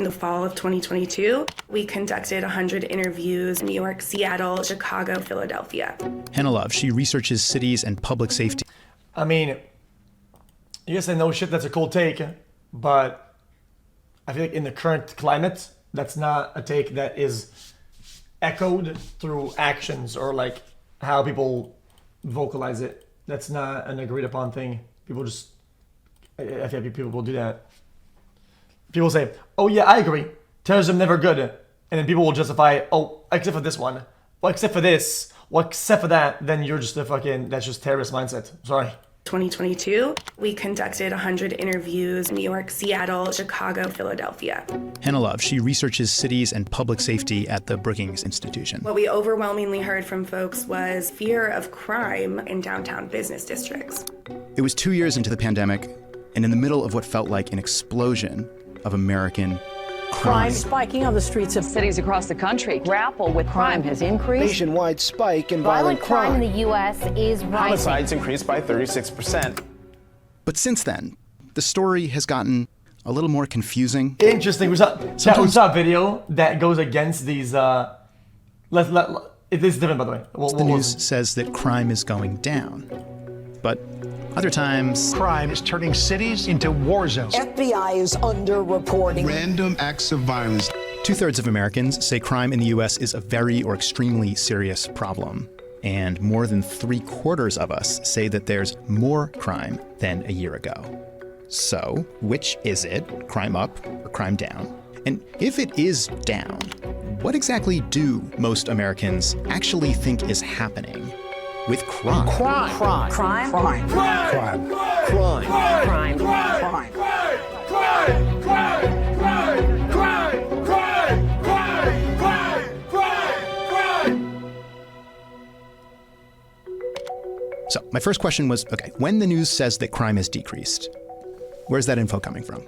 In the fall of 2022, we conducted 100 interviews in New York, Seattle, Chicago, Philadelphia. Hannah Love, she researches cities and public safety. I mean, you guys say no shit, that's a cool take, but I feel like in the current climate, that's not a take that is echoed through actions or like how people vocalize it. That's not an agreed upon thing. People just, I feel like people will do that. People say, oh yeah, I agree. Terrorism never good. And then people will justify, oh, except for this one. Well, except for this. Well, except for that. Then you're just that's just terrorist mindset. Sorry. 2022, we conducted 100 interviews in New York, Seattle, Chicago, Philadelphia. Hannah Love, she researches cities and public safety at the Brookings Institution. What we overwhelmingly heard from folks was fear of crime in downtown business districts. It was 2 years into the pandemic, and in the middle of what felt like an explosion of American crime. Spiking on the streets of cities across the country. Grapple with crime has increased. Nationwide spike in violent crime. In the U.S. is rising. Homicides increased by 36%. But since then, the story has gotten a little more confusing. Interesting. We saw a video that goes against these. It is different, by the way. The news says that crime is going down. But other times, Crime is turning cities into war zones. FBI is underreporting. Random acts of violence. 2/3 of Americans say crime in the U.S. is a very or extremely serious problem. And more than 3/4 of us say that there's more crime than a year ago. So, which is it? Crime up or crime down? And if it is down, what exactly do most Americans actually think is happening with crime? So my first question was, okay, when the news says that crime has decreased, where's that info coming from?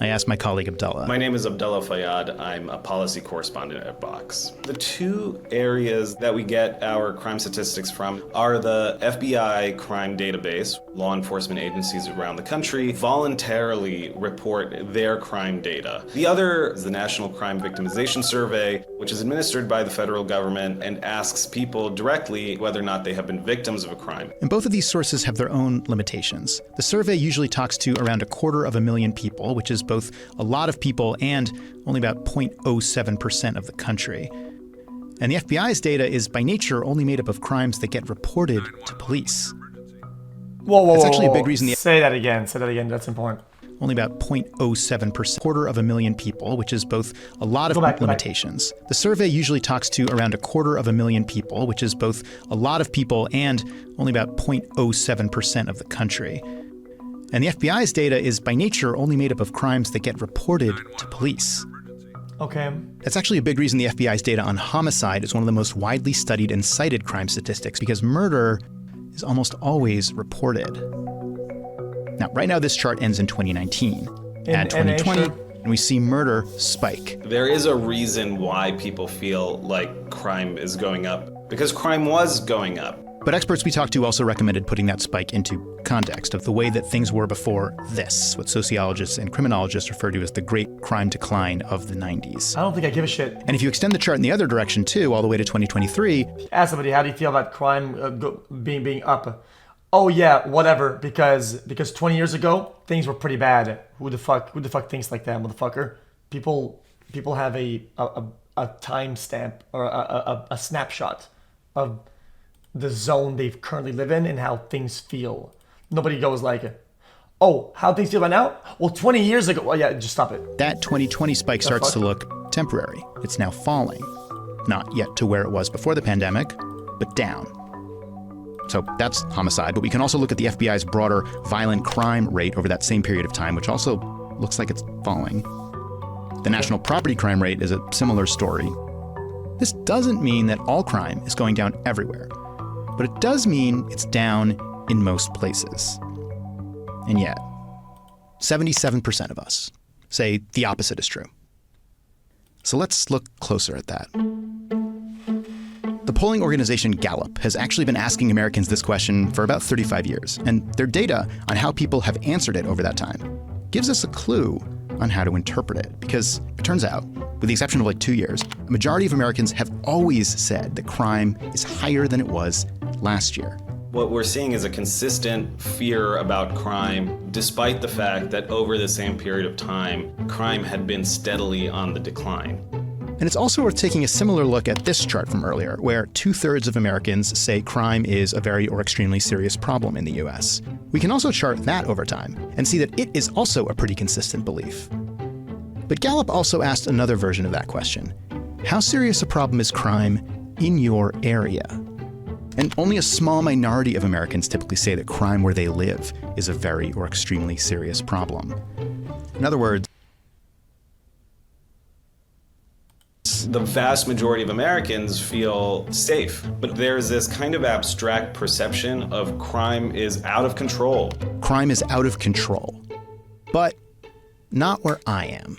I asked my colleague Abdullah. My name is Abdullah Fayyad. I'm a policy correspondent at Vox. The two areas that we get our crime statistics from are the FBI crime database. Law enforcement agencies around the country voluntarily report their crime data. The other is the National Crime Victimization Survey, which is administered by the federal government and asks people directly whether or not they have been victims of a crime. And both of these sources have their own limitations. The survey usually talks to around 250,000 people, which is both a lot of people and only about 0.07% of the country. And the FBI's data is by nature only made up of crimes that get reported to police. Whoa. That's actually a big reason. Say that again. That's important. Only about 0.07%, 250,000 people, which is both a lot of limitations. The survey usually talks to around 250,000 people, which is both a lot of people and only about 0.07% of the country. And the FBI's data is by nature only made up of crimes that get reported to police. Okay. That's actually a big reason the FBI's data on homicide is one of the most widely studied and cited crime statistics, because murder is almost always reported. Now, right now this chart ends in 2019. Add 2020, and we see murder spike. There is a reason why people feel like crime is going up, because crime was going up. But experts we talked to also recommended putting that spike into context of the way that things were before this, what sociologists and criminologists refer to as the great crime decline of the 90s. I don't think I give a shit. And if you extend the chart in the other direction too, all the way to 2023. Ask somebody, how do you feel about crime being up? Oh yeah, whatever, because 20 years ago, things were pretty bad. Who the fuck thinks like that, motherfucker? People have a timestamp or a snapshot of the zone they currently live in and how things feel. Nobody goes like, oh, how things feel right now? Well, 20 years ago, well, yeah, just stop it. That 2020 spike starts to look temporary. It's now falling. Not yet to where it was before the pandemic, but down. So that's homicide, but we can also look at the FBI's broader violent crime rate over that same period of time, which also looks like it's falling. The national property crime rate is a similar story. This doesn't mean that all crime is going down everywhere, but it does mean it's down in most places. And yet, 77% of us say the opposite is true. So let's look closer at that. The polling organization Gallup has actually been asking Americans this question for about 35 years, and their data on how people have answered it over that time gives us a clue on how to interpret it. Because it turns out, with the exception of like 2 years, a majority of Americans have always said that crime is higher than it was last year. What we're seeing is a consistent fear about crime, despite the fact that over the same period of time, crime had been steadily on the decline. And it's also worth taking a similar look at this chart from earlier, where 2/3 of Americans say crime is a very or extremely serious problem in the US. We can also chart that over time and see that it is also a pretty consistent belief. But Gallup also asked another version of that question. How serious a problem is crime in your area? And only a small minority of Americans typically say that crime where they live is a very or extremely serious problem. In other words, the vast majority of Americans feel safe, but there's this kind of abstract perception of crime is out of control. Crime is out of control. But not where I am,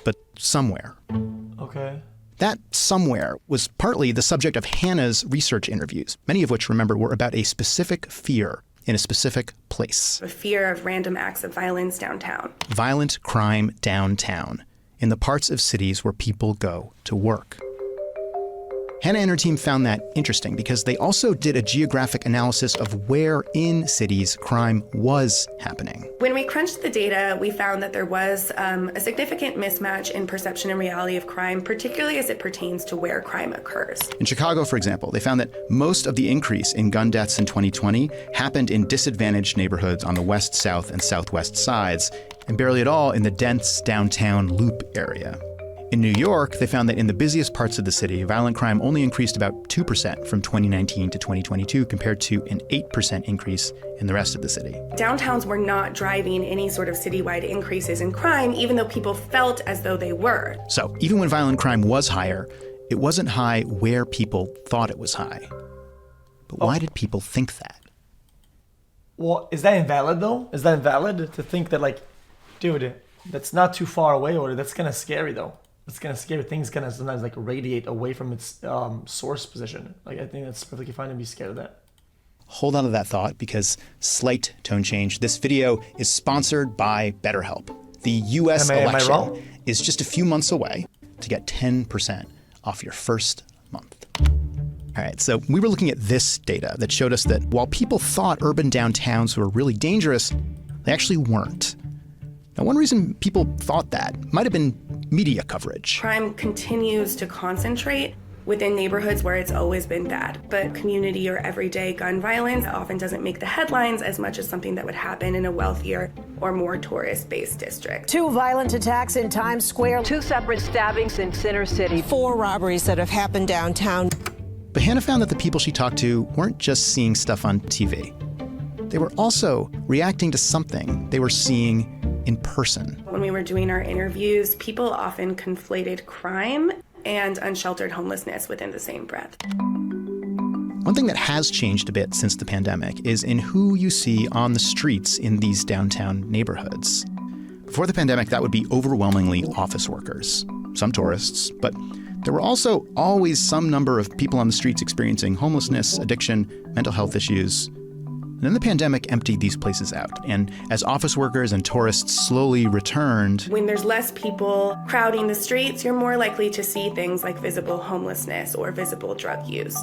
but somewhere. Okay. That somewhere was partly the subject of Hannah's research interviews, many of which, remember, were about a specific fear in a specific place. The fear of random acts of violence downtown. Violent crime downtown, in the parts of cities where people go to work. Hannah and her team found that interesting because they also did a geographic analysis of where in cities crime was happening. When we crunched the data, we found that there was a significant mismatch in perception and reality of crime, particularly as it pertains to where crime occurs. In Chicago, for example, they found that most of the increase in gun deaths in 2020 happened in disadvantaged neighborhoods on the west, south, and southwest sides, and barely at all in the dense downtown loop area. In New York, they found that in the busiest parts of the city, violent crime only increased about 2% from 2019 to 2022 compared to an 8% increase in the rest of the city. Downtowns were not driving any sort of citywide increases in crime, even though people felt as though they were. So even when violent crime was higher, it wasn't high where people thought it was high. But why did people think that? Well, is that invalid though? Is that invalid to think that, like, dude, that's not too far away, or that's kind of scary though? It's kind of scary. Things kind of sometimes like radiate away from its source position. Like, I think that's perfectly fine to be scared of that. Hold on to that thought because slight tone change. This video is sponsored by BetterHelp. The US election wrong? is just a few months away. To get 10% off your first month. All right, so we were looking at this data that showed us that while people thought urban downtowns were really dangerous, they actually weren't. Now, one reason people thought that might have been media coverage. Crime continues to concentrate within neighborhoods where it's always been bad, but community or everyday gun violence often doesn't make the headlines as much as something that would happen in a wealthier or more tourist-based district. 2 violent attacks in Times Square. 2 separate stabbings in Center City. 4 robberies that have happened downtown. But Hannah found that the people she talked to weren't just seeing stuff on TV. They were also reacting to something they were seeing in person. When we were doing our interviews, people often conflated crime and unsheltered homelessness within the same breath. One thing that has changed a bit since the pandemic is in who you see on the streets in these downtown neighborhoods. Before the pandemic, that would be overwhelmingly office workers, some tourists, but there were also always some number of people on the streets experiencing homelessness, addiction, mental health issues. And then the pandemic emptied these places out, and as office workers and tourists slowly returned... When there's less people crowding the streets, you're more likely to see things like visible homelessness or visible drug use.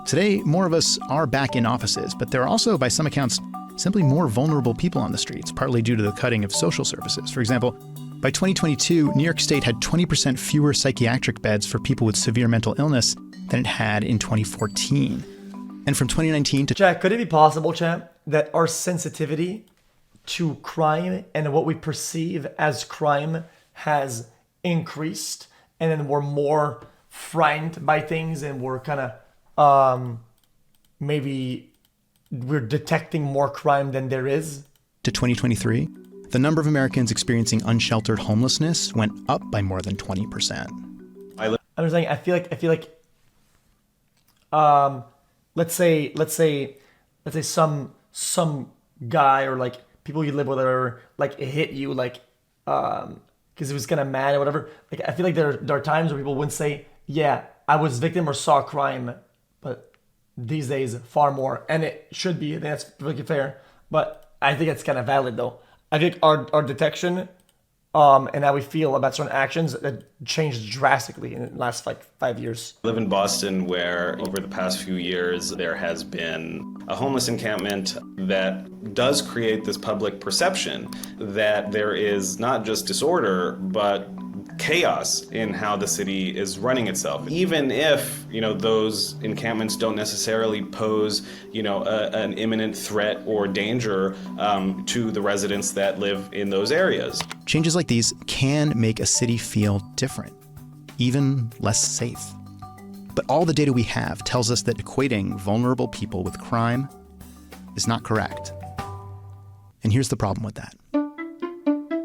Today, more of us are back in offices, but there are also, by some accounts, simply more vulnerable people on the streets, partly due to the cutting of social services. For example, by 2022, New York State had 20% fewer psychiatric beds for people with severe mental illness than it had in 2014. And from 2019 to... Chat, could it be possible, chat, that our sensitivity to crime and what we perceive as crime has increased, and then we're more frightened by things, and we're kind of maybe we're detecting more crime than there is? To 2023, the number of Americans experiencing unsheltered homelessness went up by more than 20%. I'm just saying, I feel like let's say some guy or like people you live with or like hit you like because he was kind of mad or whatever. Like, I feel like there are times where people wouldn't say, yeah, I was victim or saw crime, but these days far more, and it should be. I think that's really fair, but I think it's kind of valid though. I think our detection and how we feel about certain actions that changed drastically in the last like 5 years. I live in Boston, where over the past few years there has been a homeless encampment that does create this public perception that there is not just disorder, but chaos in how the city is running itself. Even if, those encampments don't necessarily pose, an imminent threat or danger to the residents that live in those areas. Changes like these can make a city feel different, even less safe. But all the data we have tells us that equating vulnerable people with crime is not correct. And here's the problem with that.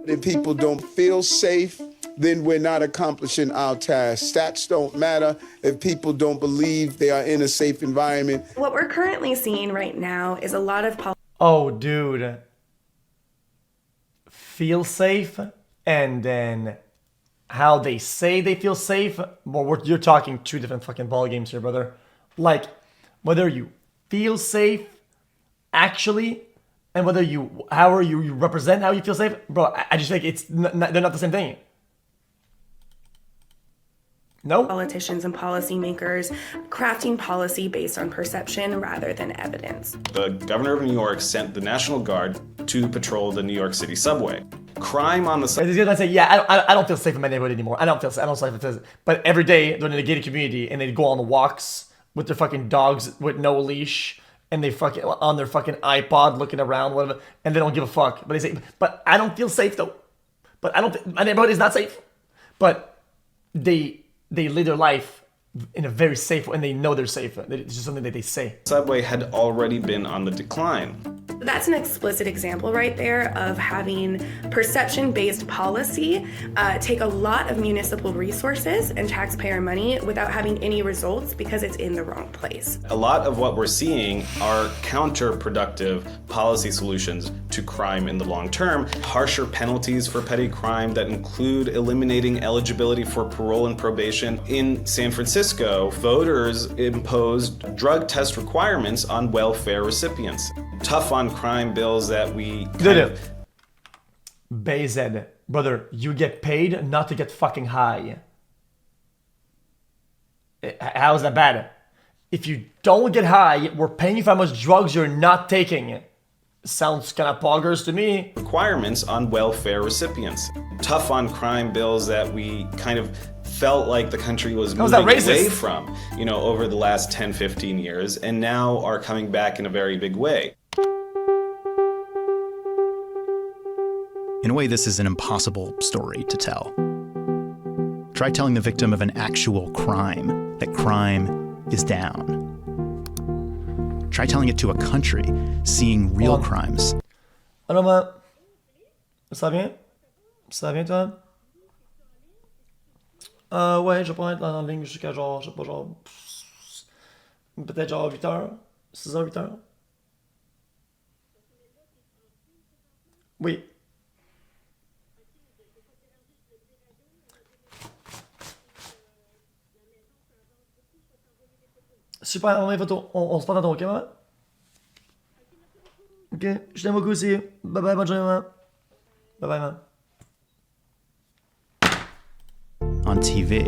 If people don't feel safe, then we're not accomplishing our task. Stats don't matter if people don't believe they are in a safe environment. What we're currently seeing right now is a lot of Oh, dude. Feel safe, and then how they say they feel safe. Well, you're talking two different fucking ball games here, brother. Like, whether you feel safe, actually, and whether you represent how you feel safe, bro. I just think they're not the same thing. No. Politicians and policymakers crafting policy based on perception rather than evidence. The governor of New York sent the National Guard to patrol the New York City subway. Crime on the subway. He's gonna say, yeah, I don't feel safe in my neighborhood anymore. I don't feel safe. But every day they're in a gated community and they go on the walks with their fucking dogs with no leash, and they fucking on their fucking iPod looking around, whatever, and they don't give a fuck. But they say, but I don't feel safe though. But my neighborhood is not safe. But they live their life in a very safe way, and they know they're safe. It's just something that they say. Subway had already been on the decline. That's an explicit example right there of having perception-based policy take a lot of municipal resources and taxpayer money without having any results because it's in the wrong place. A lot of what we're seeing are counterproductive policy solutions to crime in the long term. Harsher penalties for petty crime that include eliminating eligibility for parole and probation. In San Francisco, voters imposed drug test requirements on welfare recipients. Tough on crime bills that we Bayzed, brother, you get paid not to get fucking high. How is that bad? If you don't get high, we're paying you for how much drugs you're not taking. Sounds kind of poggers to me. Requirements on welfare recipients. Tough on crime bills that we kind of felt like the country was moving away from, over the last 10, 15 years, and now are coming back in a very big way. In a way, this is an impossible story to tell. Try telling the victim of an actual crime that crime is down. Try telling it to a country seeing real crimes. Alors, ça va bien? Ça va bien, toi? Ouais, je vais pas être en ligne jusqu'à genre, je sais pas, genre, peut-être genre 8h, 6h, 8h. Oui. Super, on se parle dans ton ok, maman? Ok, je t'aime beaucoup aussi. Bye bye, bonne journée, maman. Bye bye, maman. On TV.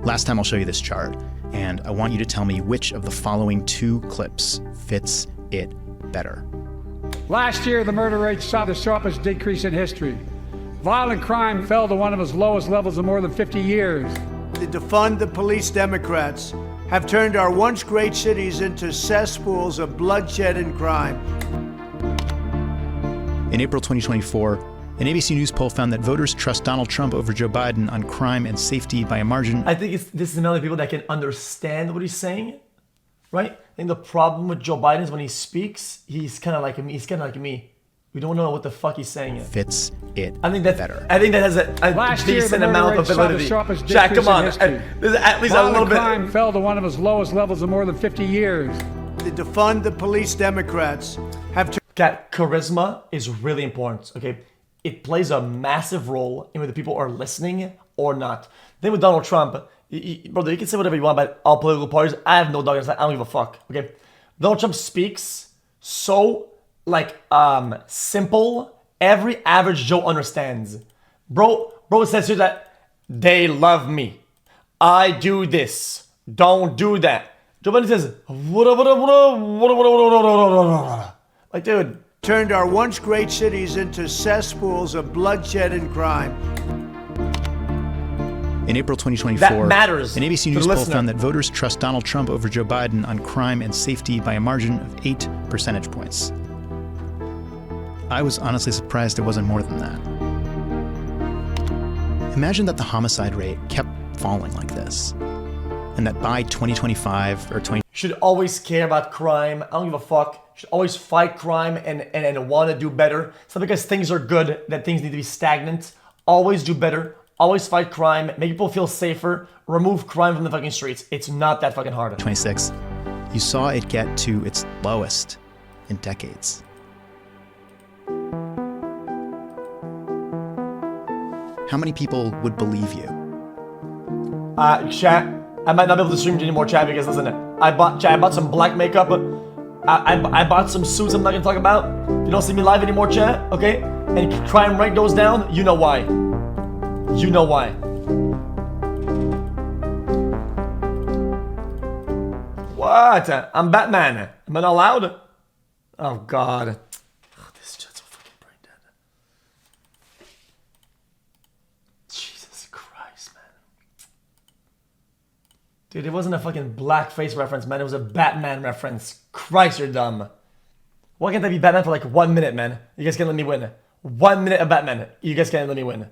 Last time I'll show you this chart, and I want you to tell me which of the following two clips fits it better. Last year, the murder rate saw the sharpest decrease in history. Violent crime fell to one of its lowest levels in more than 50 years. The defund the police Democrats have turned our once great cities into cesspools of bloodshed and crime. In April 2024, an ABC News poll found that voters trust Donald Trump over Joe Biden on crime and safety by a margin. I think this is another people that can understand what he's saying, right? I think the problem with Joe Biden is when he speaks, he's kind of like me. He's kind of like me. We don't know what the fuck he's saying. Fits it I think that's better. I think that has a decent amount of validity. Jack, come on. There's at least a little bit. Crime fell to one of its lowest levels in more than 50 years. The defund the police Democrats have Cat, charisma is really important, okay? It plays a massive role in whether people are listening or not. Then with Donald Trump, brother, you can say whatever you want about all political parties. I have no dog in that. I don't give a fuck, okay? Donald Trump speaks so, like, simple every average Joe understands. Bro says here that they love me. I do this. Don't do that. Joe Biden says, like, dude. Turned our once great cities into cesspools of bloodshed and crime. In April 2024, That matters an ABC to News the poll listener. found that voters trust Donald Trump over Joe Biden on crime and safety by a margin of 8 percentage points. I was honestly surprised it wasn't more than that. Imagine that the homicide rate kept falling like this, and that by 2025 or 20... You should always care about crime. I don't give a fuck. You should always fight crime and want to do better. It's not because things are good that things need to be stagnant. Always do better. Always fight crime. Make people feel safer. Remove crime from the fucking streets. It's not that fucking hard. 26, you saw it get to its lowest in decades. How many people would believe you? Chat, I might not be able to stream anymore, chat, because listen, I bought some black makeup. I bought some suits I'm not gonna talk about. If you don't see me live anymore, chat, okay? And crime rate goes down, you know why. You know why. What? I'm Batman. Am I not allowed? Oh, God. Oh, this chat's so fucking brain dead. Jesus Christ, man. Dude, it wasn't a fucking blackface reference, man. It was a Batman reference. Christ, you're dumb. Why can't I be Batman for like 1 minute, man? You guys can't let me win. 1 minute of Batman. You guys can't let me win.